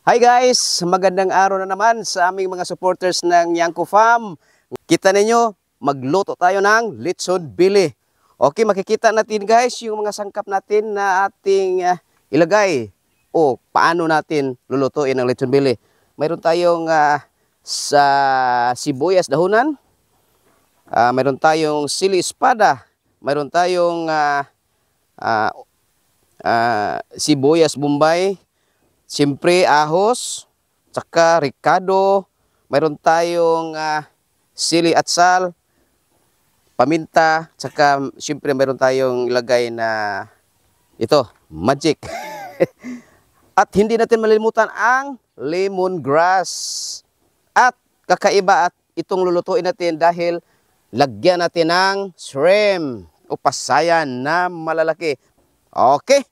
Hi guys! Magandang araw na naman sa aming mga supporters ng Yanko Farm. Kita ninyo, magluto tayo ng lechon bili. Okay, makikita natin guys yung mga sangkap natin na ating ilagay. O paano natin lulutuin ang lechon bili. Mayroon tayong sa sibuyas dahunan. Mayroon tayong sili espada. Mayroon tayong sibuyas bombay. Siyempre, ahos, tsaka ricado, mayroon tayong sili at sal, paminta, tsaka siyempre mayroon tayong ilagay na ito, magic. At hindi natin malilimutan ang lemongrass. At kakaiba at itong lulutuin natin dahil lagyan natin ng shrimp o pasayan na malalaki. Okay.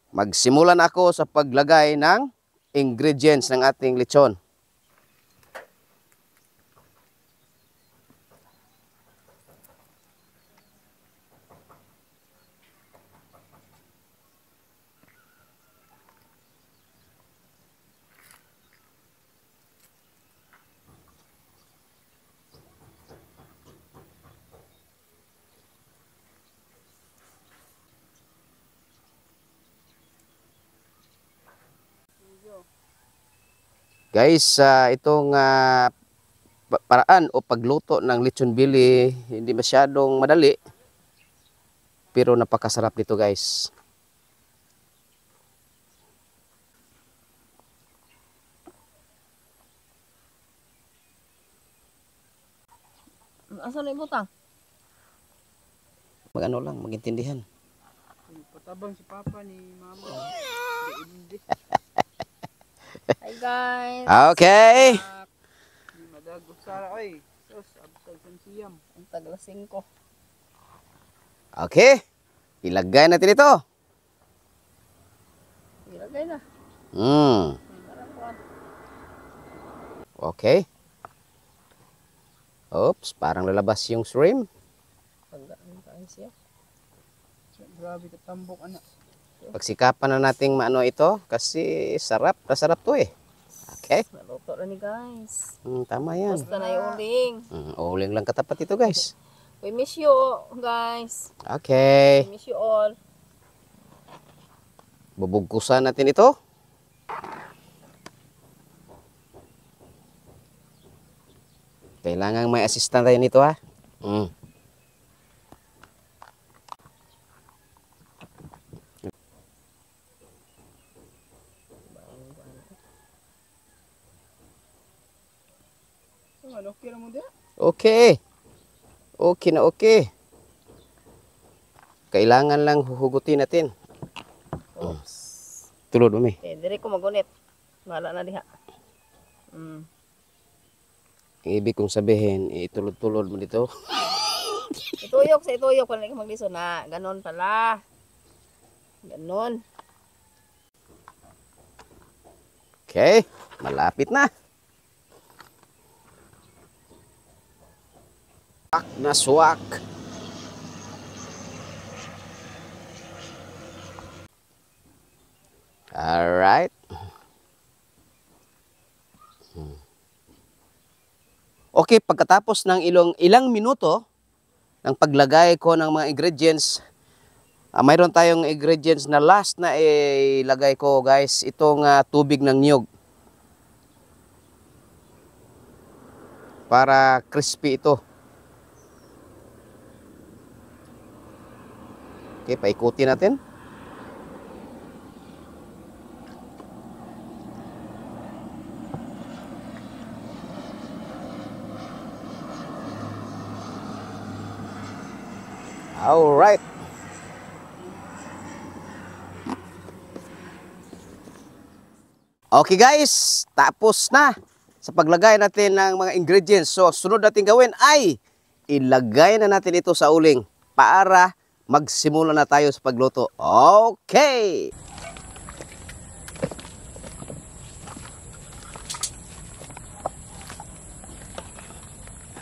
Magsimula na ako sa paglagay ng ingredients ng ating lechon. Guys, itong paraan o pagluto ng lechon bili hindi masyadong madali pero napakasarap nito guys. Asa na ibutang? Magano lang, magintindihan. Patabang si Papa ni Mama. Hindi. Hi guys! Okay. Di madagos sara oy. Sus, abtag sa siyam. Ang taglasing ko. Okay. Ilagay natin ito. Ilagay na. Okay. Oops, parang lalabas yung shrimp. Pagdaan kain siya. Grabe ka tambok anak. Pagsikapan na nating maano ito kasi sarap to eh. Okay. Naluto na ni guys. Tama yan. Basta na yung uling. Uling lang katapat ito guys. We miss you guys. Okay. We miss you all. Bubugkusan natin ito. Kailangan may assistant tayo nito ha. Okay ra mo dia? Okay. Okay na okay. Kailangan lang huhugutin natin. Oops. Tulod mo mi. Dire ko magunit. Wala na diha. Ibig kong sabihin, itulod-tulod mo dito. Ituyok sa ituyok. Wala ka magliso na. Ganon pala. Ganon. Okay. Malapit na. Swak na swak. Alright. Okay, pagkatapos ng ilang minuto ng paglagay ko ng mga ingredients, mayroon tayong ingredients na last na ilagay ko guys, itong tubig ng niyog. Para crispy ito. Okay, paikutin natin. Alright. Okay guys, tapos na sa paglagay natin ng mga ingredients. So, sunod natin gawin ay ilagay na natin ito sa uling para magsimula na tayo sa pagluto. Okay!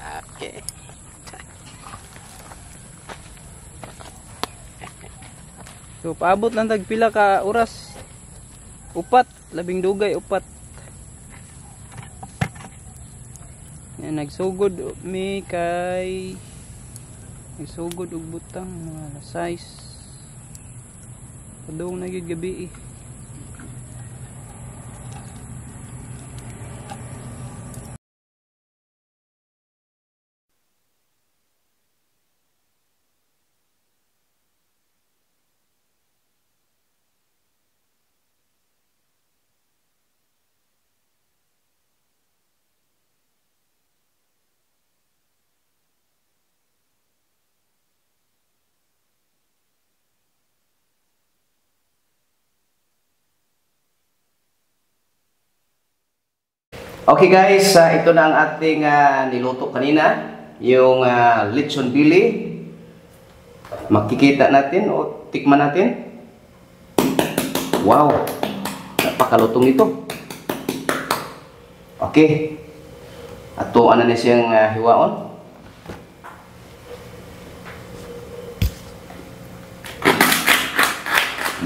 Okay. So paabot lang tag pila ka oras. Upat, labing dugay upat. Nagsugod mi kay nagsugod og butang mga size. Padung na gyud gabi. Okay guys, ito na ang ating niluto kanina, yung lechon bili. Makikita natin o tikman natin. Wow, napakalutong ito. Okay, ato ano na siyang hiwaon.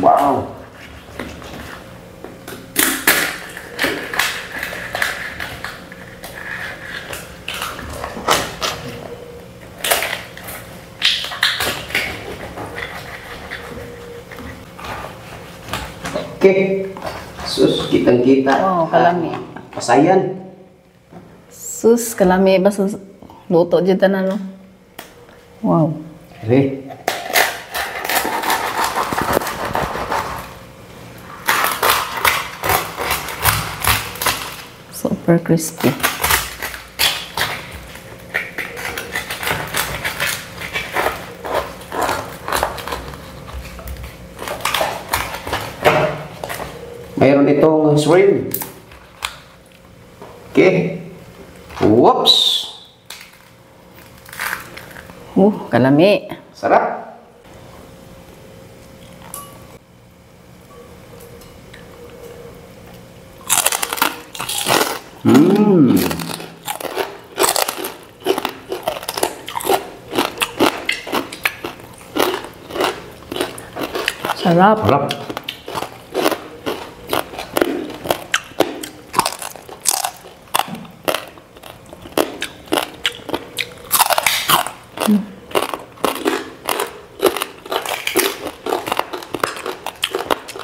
Wow. Okay. Sus, kitang-kita. Oh, kalami. Pasayan. Sus, kalami ba sus luto dyan tanan, no? Wow. Re. Super crispy. Mayroon itong shrimp. Okay. Whoops. Kalami. Sarap. Sarap. Sarap.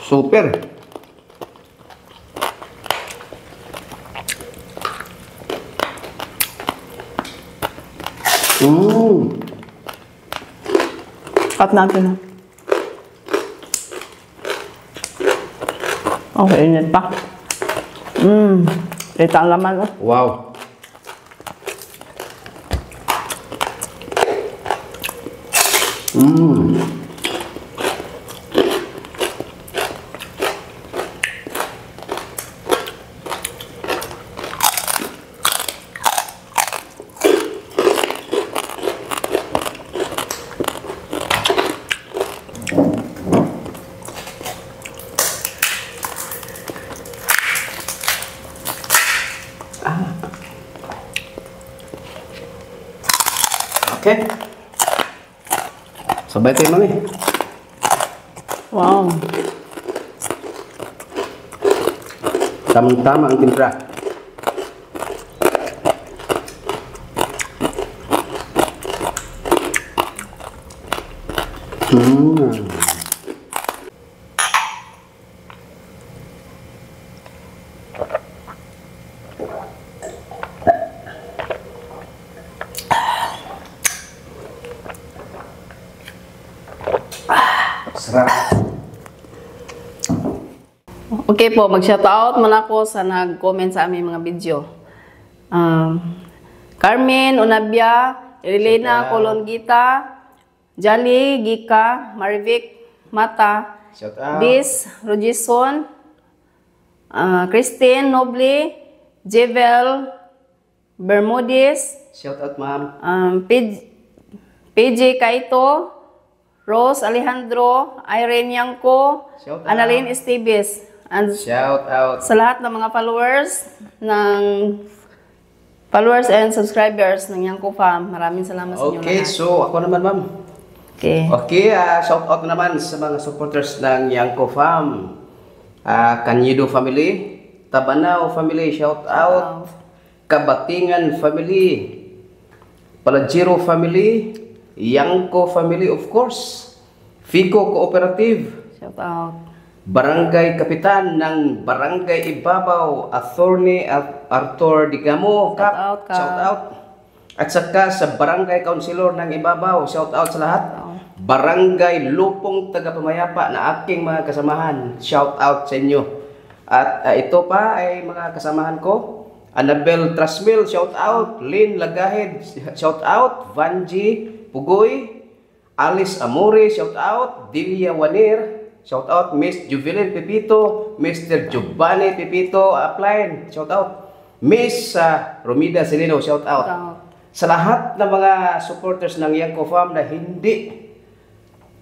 Super. Cut natin. Okay, init pa. Ito ang laman. Oh. Wow. Okay. Sabay tayo, mami. Wow. Tamang-tama ang timpla. Sarap. Okay po, mag-shoutout muna ako sa nag-comment sa aming mga video. Carmen Unabia, Elena Colongita, Jali Gika, Marivic Mata, Shout out. Bis Rogison, Christine Noble, Jevel Bermudez, Shout out, ma'am. PJ Kaito, Rose Alejandro, Irene Yanko, Shout out. Annalyn Estibes, and Shout out. sa lahat ng mga followers and subscribers ng Yanko Fam. Maraming salamat sa inyo Okay, lahat. so ako naman, ma'am. Okay. Okay, shout out naman sa mga supporters ng Yanko Fam. Canyido family, Tabanaw family, shout out. Kabatingan family, Palagiro family, Yangko family of course, Fico Cooperative, Shout out. Barangay Kapitan ng Barangay Ibabaw, Attorney Arthur Digamo, Kap, Shout out, Kap. shout out. At saka sa Barangay Councilor ng Ibabaw, shout out sa lahat. Barangay Lupong Tagapamayapa na aking mga kasamahan, shout out sa inyo. At ito pa ay mga kasamahan ko, Annabel Trasmil, shout out. Lynn Lagahid, shout out. Vanji Pugoy, Alice Amore, shout out. Delia Wanir, shout out. Miss Juvelin Pepito, Mr. Giovanni Pepito Upline, shout out. Miss Romida Celino, shout out. Sa lahat ng mga supporters ng Yangko Farm na hindi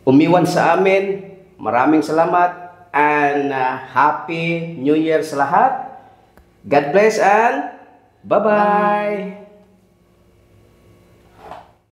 umiwan sa amin, maraming salamat and Happy New Year sa lahat. God bless and bye-bye!